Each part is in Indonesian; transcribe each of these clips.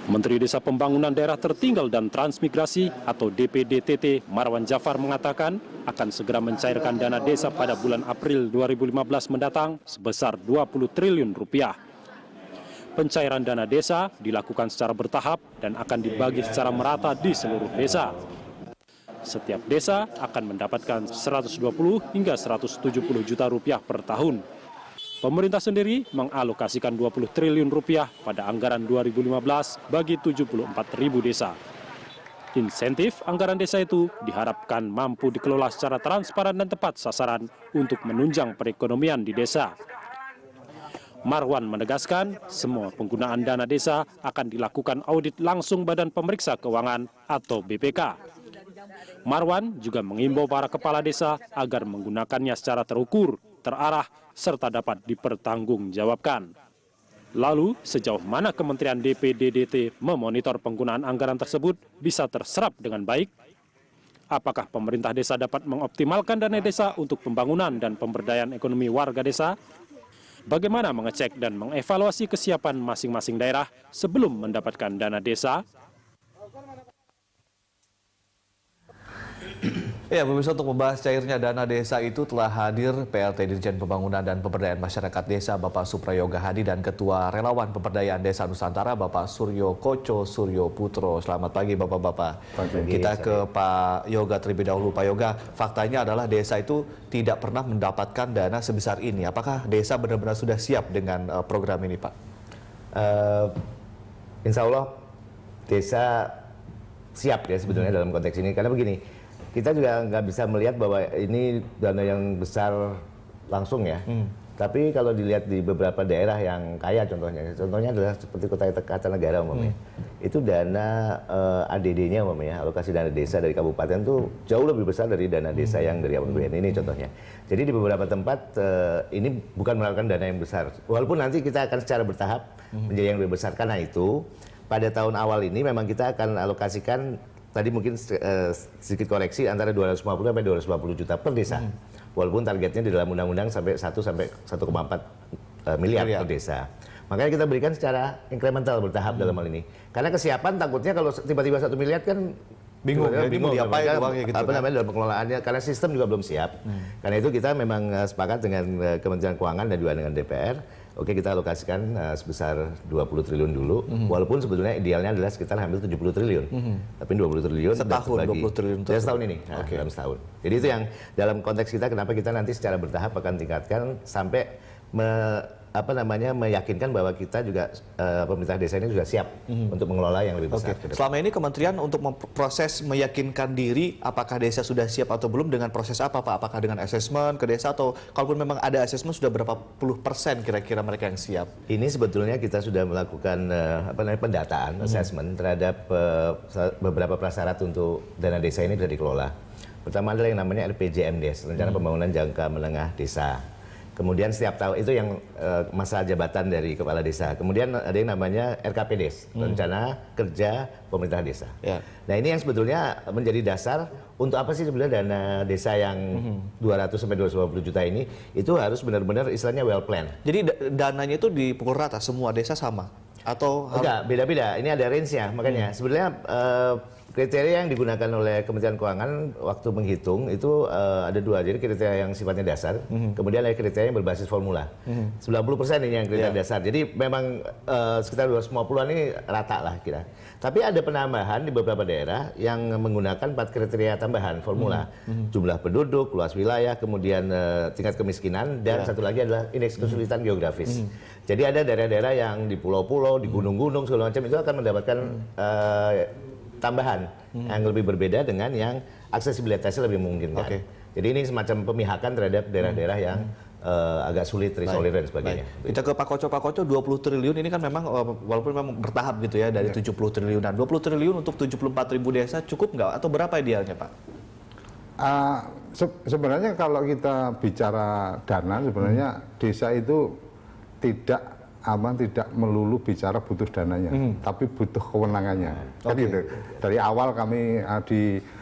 Menteri Desa Pembangunan Daerah Tertinggal dan Transmigrasi atau DPDTT Marwan Jafar mengatakan akan segera mencairkan dana desa pada bulan April 2015 mendatang sebesar 20 triliun rupiah. Pencairan dana desa dilakukan secara bertahap dan akan dibagi secara merata di seluruh desa. Setiap desa akan mendapatkan 120 hingga 170 juta rupiah per tahun. Pemerintah sendiri mengalokasikan 20 triliun rupiah pada anggaran 2015 bagi 74.000 desa. Insentif anggaran desa itu diharapkan mampu dikelola secara transparan dan tepat sasaran untuk menunjang perekonomian di desa. Marwan menegaskan semua penggunaan dana desa akan dilakukan audit langsung Badan Pemeriksa Keuangan atau BPK. Marwan juga mengimbau para kepala desa agar menggunakannya secara terukur, terarah, serta dapat dipertanggungjawabkan. Lalu, sejauh mana Kementerian DPDDT memonitor penggunaan anggaran tersebut bisa terserap dengan baik? Apakah pemerintah desa dapat mengoptimalkan dana desa untuk pembangunan dan pemberdayaan ekonomi warga desa? Bagaimana mengecek dan mengevaluasi kesiapan masing-masing daerah sebelum mendapatkan dana desa? Ya, pemirsa, untuk membahas cairnya dana desa itu telah hadir PLT Dirjen Pembangunan dan Pemberdayaan Masyarakat Desa Bapak Suprayoga Hadi dan Ketua Relawan Pemberdayaan Desa Nusantara Bapak Suryo Koco Suryo Putro. Selamat pagi Bapak-Bapak. Kita ke Pak Yoga terlebih dahulu. Pak Yoga, faktanya adalah desa itu tidak pernah mendapatkan dana sebesar ini. Apakah desa benar-benar sudah siap dengan program ini, Pak? Insya Allah desa siap ya sebetulnya dalam konteks ini. Karena begini, kita juga nggak bisa melihat bahwa ini dana yang besar langsung ya. Tapi kalau dilihat di beberapa daerah yang kaya contohnya adalah seperti Kota Kartanegara umpamanya. Itu dana ADD-nya umpamanya, alokasi dana desa dari kabupaten itu jauh lebih besar dari dana desa yang dari APBN ini contohnya. Jadi di beberapa tempat ini bukan merupakan dana yang besar. Walaupun nanti kita akan secara bertahap menjadi yang lebih besar. Karena itu pada tahun awal ini memang kita akan alokasikan tadi mungkin sedikit koreksi antara 250 sampai 250 juta per desa. Walaupun targetnya di dalam undang-undang sampai 1 sampai 1,4 miliar per desa. Makanya kita berikan secara incremental bertahap dalam hal ini. Karena kesiapan takutnya kalau tiba-tiba 1 miliar kan bingung mau diapain uangnya gitu. Apa namanya dalam pengelolaannya, karena sistem juga belum siap. Karena itu kita memang sepakat dengan Kementerian Keuangan dan juga dengan DPR. Oke, kita alokasikan sebesar 20 triliun dulu, walaupun sebetulnya idealnya adalah sekitar hampir 70 triliun. Tapi 20 triliun setahun, 20 triliun setahun ini, dalam setahun. Jadi itu yang dalam konteks kita kenapa kita nanti secara bertahap akan tingkatkan sampai meyakinkan bahwa kita juga pemerintah desa ini sudah siap untuk mengelola yang lebih besar. Selama ini kementerian untuk proses meyakinkan diri apakah desa sudah siap atau belum dengan proses apa, Pak? Apakah dengan asesmen ke desa atau kalaupun memang ada asesmen sudah berapa puluh persen kira-kira mereka yang siap? Ini sebetulnya kita sudah melakukan pendataan, asesmen terhadap beberapa prasyarat untuk dana desa ini bisa dikelola. Pertama adalah yang namanya RPJMDes, Rencana Pembangunan Jangka Menengah Desa. Kemudian setiap tahun itu yang masa jabatan dari kepala desa. Kemudian ada yang namanya RKPDes, Rencana Kerja Pemerintah Desa. Nah ini yang sebetulnya menjadi dasar untuk apa sih sebenarnya dana desa yang 200 sampai 250 juta ini itu harus benar-benar istilahnya well planned. Jadi dananya itu dipukul rata semua desa sama atau enggak, beda-beda. Ini ada range-nya. Makanya sebenarnya kriteria yang digunakan oleh Kementerian Keuangan waktu menghitung itu ada dua. Jadi kriteria yang sifatnya dasar, kemudian ada kriteria yang berbasis formula. 90% ini yang kriteria dasar. Jadi memang sekitar 250-an ini rata lah kira. Tapi ada penambahan di beberapa daerah yang menggunakan 4 kriteria tambahan formula. Jumlah penduduk, luas wilayah, kemudian tingkat kemiskinan, dan satu lagi adalah indeks kesulitan geografis. Jadi ada daerah-daerah yang di pulau-pulau, di gunung-gunung segala macam itu akan mendapatkan tambahan yang lebih berbeda dengan yang aksesibilitasnya lebih memungkinkan. Jadi ini semacam pemihakan terhadap daerah-daerah yang agak sulit terisolir dan sebagainya. Kita ke Pak Koco. Pak Koco, 20 triliun ini kan memang walaupun memang bertahap gitu ya dari 70 triliunan. 20 triliun untuk 74.000 desa cukup nggak atau berapa idealnya, Pak? Sebenarnya kalau kita bicara dana, sebenarnya desa itu tidak melulu bicara butuh dananya, tapi butuh kewenangannya. Kan gitu. Dari awal kami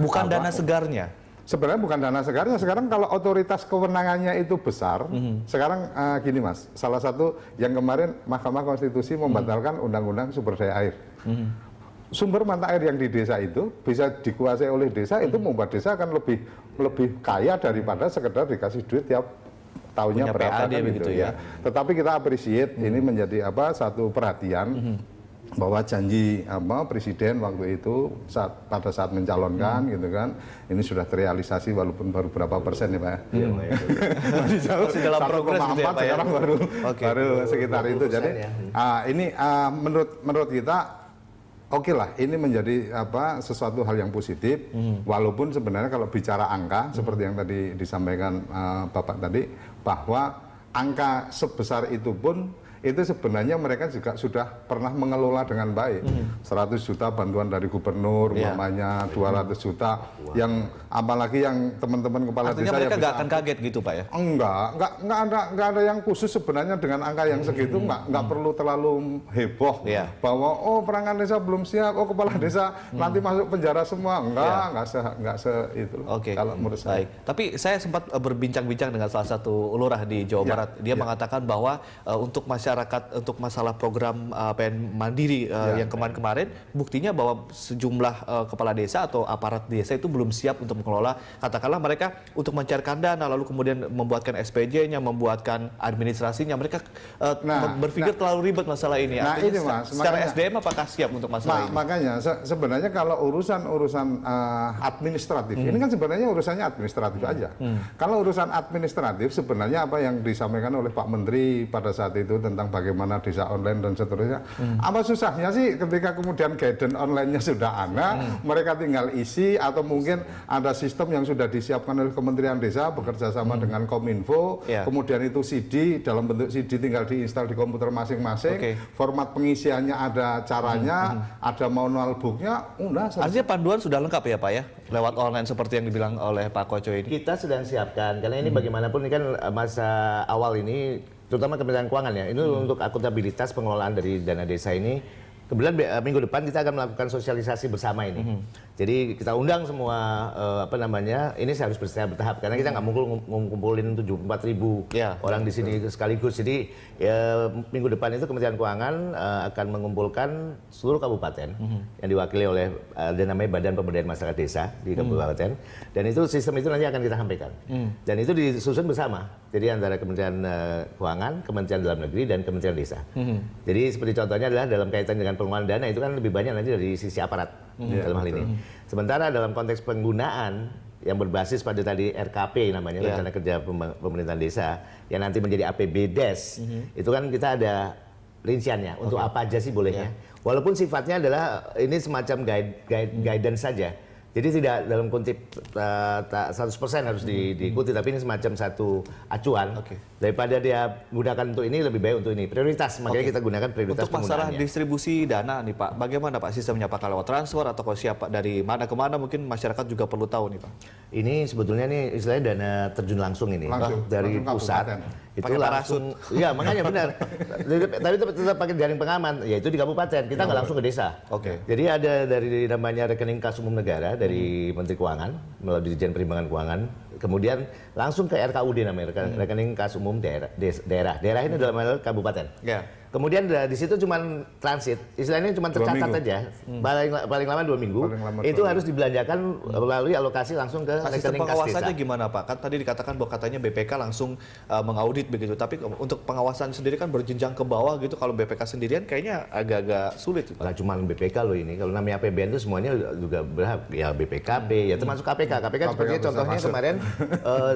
bukan dana segarnya. Sebenarnya bukan dana segarnya. Sekarang kalau otoritas kewenangannya itu besar, sekarang gini Mas, salah satu yang kemarin Mahkamah Konstitusi membatalkan Undang-Undang Sumber Daya Air. Sumber mata air yang di desa itu bisa dikuasai oleh desa, itu membuat desa akan lebih kaya daripada sekedar dikasih duit tiap tahunnya Punya berapa PAD kan begitu gitu ya. Tetapi kita appreciate ini menjadi satu perhatian bahwa janji presiden waktu itu pada saat mencalonkan gitu kan, ini sudah terrealisasi walaupun baru berapa persen ya Pak. Masih dalam progres gitu ya Pak ya. Sekarang baru sekitar itu. Jadi ini menurut kita oke lah, ini menjadi sesuatu hal yang positif, walaupun sebenarnya kalau bicara angka, seperti yang tadi disampaikan Bapak tadi, bahwa angka sebesar itu pun, itu sebenarnya mereka juga sudah pernah mengelola dengan baik. 100 juta bantuan dari gubernur, umpamanya 200 juta, yang apalagi yang teman-teman kepala Artinya desa mereka yang nggak akan kaget gitu Pak ya? Enggak ada yang khusus sebenarnya dengan angka yang segitu, enggak perlu terlalu heboh bahwa perangkat desa belum siap, kepala desa nanti masuk penjara semua. Enggak itu. Kalau menurut saya. Tapi saya sempat berbincang-bincang dengan salah satu lurah di Jawa Barat. Dia mengatakan bahwa untuk masyarakat, untuk masalah program PN Mandiri yang kemarin-kemarin, buktinya bahwa sejumlah kepala desa atau aparat desa itu belum siap untuk mengelola, katakanlah mereka untuk mencairkan dana, lalu kemudian membuatkan SPJ-nya, membuatkan administrasinya, mereka berpikir terlalu ribet masalah ini. Artinya, ini Mas, secara SDM apakah siap untuk masalah ini? Makanya sebenarnya kalau urusan administratif, ini kan sebenarnya urusannya administratif aja. Kalau urusan administratif sebenarnya apa yang disampaikan oleh Pak Menteri pada saat itu tentang bagaimana desa online dan seterusnya, apa susahnya sih ketika kemudian guidance online-nya sudah ada, mereka tinggal isi, atau mungkin ada sistem yang sudah disiapkan oleh Kementerian Desa bekerja sama dengan Kominfo, kemudian itu CD, dalam bentuk CD tinggal diinstal di komputer masing-masing, format pengisiannya ada caranya, ada manual booknya, udah selesai. Artinya panduan sudah lengkap ya Pak ya, lewat online seperti yang dibilang oleh Pak Koco ini? Kita sedang siapkan, karena ini bagaimanapun ini kan masa awal ini, terutama Kementerian Keuangan ya, ini untuk akuntabilitas pengelolaan dari dana desa ini. Kemudian minggu depan kita akan melakukan sosialisasi bersama ini. Jadi kita undang semua ini harus bertahap karena kita nggak mungkin ngumpulin 74.000 orang di sini sekaligus. Jadi minggu depan itu Kementerian Keuangan akan mengumpulkan seluruh kabupaten yang diwakili oleh namanya Badan Pemberdayaan Masyarakat Desa di kabupaten. Dan itu sistem itu nanti akan kita sampaikan. Dan itu disusun bersama. Jadi antara Kementerian Keuangan, Kementerian Dalam Negeri dan Kementerian Desa. Jadi seperti contohnya adalah dalam kaitan dengan pengelolaan dana itu kan lebih banyak nanti dari sisi aparat dalam hal ini. Sementara dalam konteks penggunaan yang berbasis pada tadi RKP namanya, Rencana Kerja Pemerintahan Desa, yang nanti menjadi APBDes, itu kan kita ada rinciannya untuk apa aja sih bolehnya. Walaupun sifatnya adalah ini semacam guidance saja. Jadi tidak dalam konsep 100% harus diikuti, tapi ini semacam satu acuan. Daripada dia gunakan untuk ini, lebih baik untuk ini. Prioritas, makanya kita gunakan prioritas untuk masalah distribusi dana nih Pak, bagaimana Pak sistemnya? Apakah lewat transfer atau siapa dari mana ke mana, mungkin masyarakat juga perlu tahu nih Pak. Ini sebetulnya nih istilahnya dana terjun langsung ini. Dari pusat. Itu pakai langsung, iya makanya benar. Tapi tetap pakai jaring pengaman, yaitu di kabupaten. Kita nggak langsung ke desa. Jadi ada dari namanya rekening kas umum negara dari Menteri Keuangan melalui Dirjen Perimbangan Keuangan, kemudian langsung ke RKUD namanya, rekening kas umum daerah. Daerah ini dalam hal kabupaten. Kemudian di situ cuma transit, istilahnya cuma tercatat aja, paling lama 2 minggu. Itu harus dibelanjakan melalui alokasi langsung ke rekening kas desa. Sistem pengawasannya gimana Pak? Kan tadi dikatakan bahwa katanya BPK langsung mengaudit begitu, tapi untuk pengawasan sendiri kan berjenjang ke bawah gitu. Kalau BPK sendirian kayaknya agak-agak sulit. Nggak cuma BPK loh ini, kalau namanya APBN itu semuanya juga berhak, ya BPKP, ya termasuk KPK. KPK seperti contohnya kemarin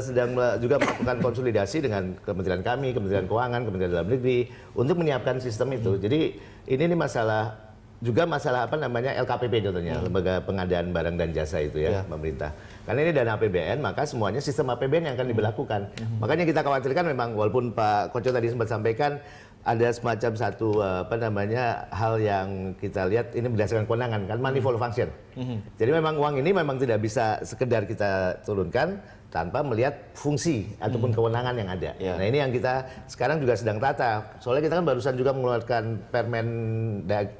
sedang juga melakukan konsolidasi dengan kementerian kami, Kementerian Keuangan, Kementerian Dalam Negeri untuk menyiapkan sistem itu. Jadi ini masalah LKPP contohnya, Lembaga Pengadaan Barang dan Jasa itu ya, pemerintah. Karena ini dana APBN, maka semuanya sistem APBN yang akan diberlakukan. Makanya kita khawatirkan memang, walaupun Pak Koco tadi sempat sampaikan ada semacam satu hal yang kita lihat ini berdasarkan kewenangan kan, manifold function. Jadi memang uang ini memang tidak bisa sekedar kita turunkan, tanpa melihat fungsi ataupun kewenangan yang ada. Nah ini yang kita sekarang juga sedang tata. Soalnya kita kan barusan juga mengeluarkan Permen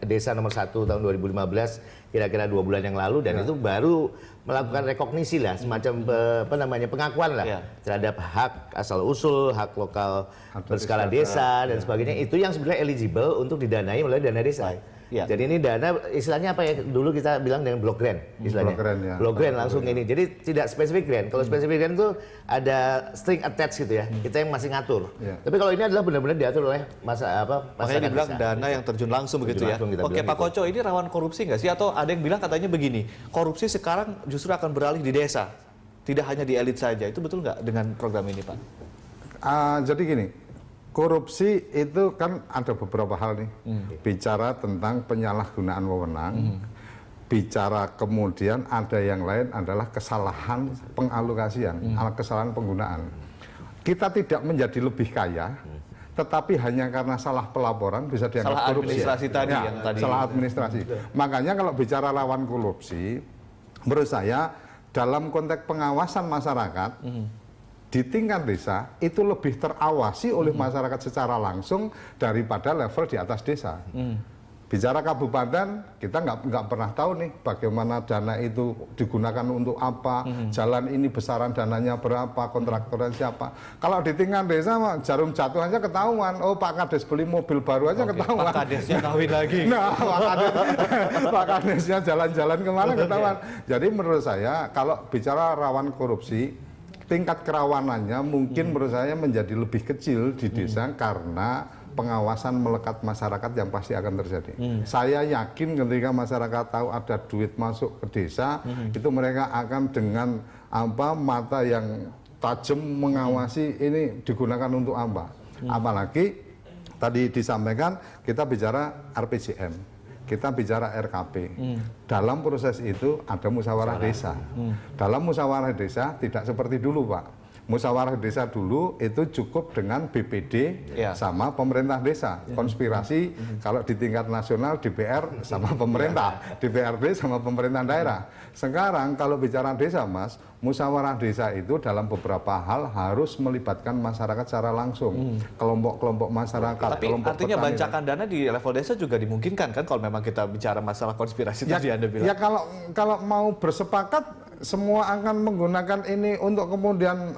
Desa nomor 1 tahun 2015 kira-kira 2 bulan yang lalu dan itu baru melakukan rekognisi lah, semacam pengakuan lah terhadap hak asal usul, hak lokal berskala desa dan sebagainya. Itu yang sebenarnya eligible untuk didanai oleh dana desa. Jadi ini dana istilahnya apa ya, dulu kita bilang dengan block grant istilahnya. Block grant langsung ini. Jadi tidak spesifik grant. Kalau spesifik grant itu ada string attached gitu ya. Kita yang masih ngatur. Tapi kalau ini adalah benar-benar diatur oleh makanya dibilang dana yang terjun langsung begitu ya. Oke Pak Koco, ini rawan korupsi nggak sih? Atau ada yang bilang katanya begini, korupsi sekarang justru akan beralih di desa, tidak hanya di elit saja. Itu betul nggak dengan program ini Pak? Jadi gini, korupsi itu kan ada beberapa hal nih. Bicara tentang penyalahgunaan wewenang, bicara kemudian ada yang lain adalah kesalahan pengalokasian, kesalahan penggunaan. Kita tidak menjadi lebih kaya, tetapi hanya karena salah pelaporan bisa dianggap salah korupsi. Administrasi tadi yang tadi. Salah administrasi. Makanya kalau bicara lawan korupsi, menurut saya dalam konteks pengawasan masyarakat, di tingkat desa itu lebih terawasi oleh masyarakat secara langsung daripada level di atas desa. Bicara kabupaten, kita nggak pernah tahu nih bagaimana dana itu digunakan untuk apa, jalan ini besaran dananya berapa, kontraktornya siapa. Kalau di tingkat desa jarum jatuh aja ketahuan, oh Pak Kades beli mobil baru aja ketahuan. Pak Kadesnya kawin lagi. Nah, Pak Kadesnya jalan-jalan kemana ketahuan. Jadi menurut saya kalau bicara rawan korupsi, tingkat kerawanannya mungkin menurut saya menjadi lebih kecil di desa karena pengawasan melekat masyarakat yang pasti akan terjadi. Saya yakin ketika masyarakat tahu ada duit masuk ke desa, itu mereka akan dengan mata yang tajam mengawasi ini digunakan untuk apa. Apalagi tadi disampaikan kita bicara RPJM, kita bicara RKP. Dalam proses itu ada musyawarah desa. Dalam musyawarah desa tidak seperti dulu Pak. Musyawarah desa dulu itu cukup dengan BPD sama pemerintah desa. Konspirasi kalau di tingkat nasional DPR sama pemerintah, DPRD sama pemerintah daerah. Sekarang kalau bicara desa Mas, musyawarah desa itu dalam beberapa hal harus melibatkan masyarakat secara langsung. Kelompok-kelompok masyarakat, tapi kelompok artinya petani. bancakan dana di level desa juga dimungkinkan kan kalau memang kita bicara masalah konspirasi tadi Anda bilang. Ya kalau mau bersepakat semua akan menggunakan ini untuk kemudian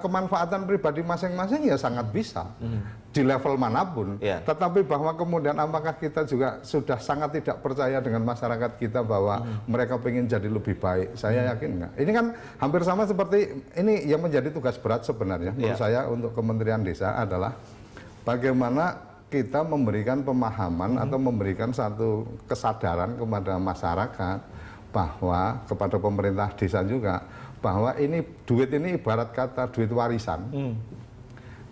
kemanfaatan pribadi masing-masing ya sangat bisa di level manapun. Tetapi bahwa kemudian apakah kita juga sudah sangat tidak percaya dengan masyarakat kita bahwa mereka ingin jadi lebih baik? Saya yakin enggak. Ini kan hampir sama seperti ini yang menjadi tugas berat sebenarnya menurut saya untuk Kementerian Desa adalah bagaimana kita memberikan pemahaman atau memberikan satu kesadaran kepada masyarakat bahwa kepada pemerintah desa juga bahwa ini duit ini ibarat kata duit warisan.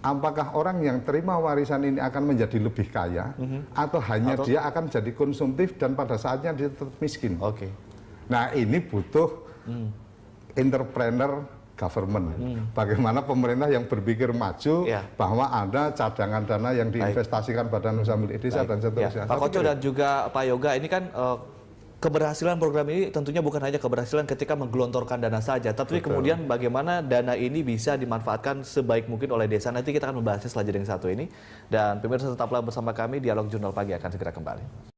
Apakah orang yang terima warisan ini akan menjadi lebih kaya atau hanya dia akan jadi konsumtif dan pada saatnya dia tetap miskin. Nah ini butuh entrepreneur government. Bagaimana pemerintah yang berpikir maju bahwa ada cadangan dana yang diinvestasikan Badan Usaha Milik Desa dan seterusnya. Pak Koco dan juga Pak Yoga, ini kan keberhasilan program ini tentunya bukan hanya keberhasilan ketika menggelontorkan dana saja, tapi kemudian bagaimana dana ini bisa dimanfaatkan sebaik mungkin oleh desa. Nanti kita akan membahasnya setelah jeda yang satu ini. Dan pemirsa tetaplah bersama kami, Dialog Jurnal Pagi akan segera kembali.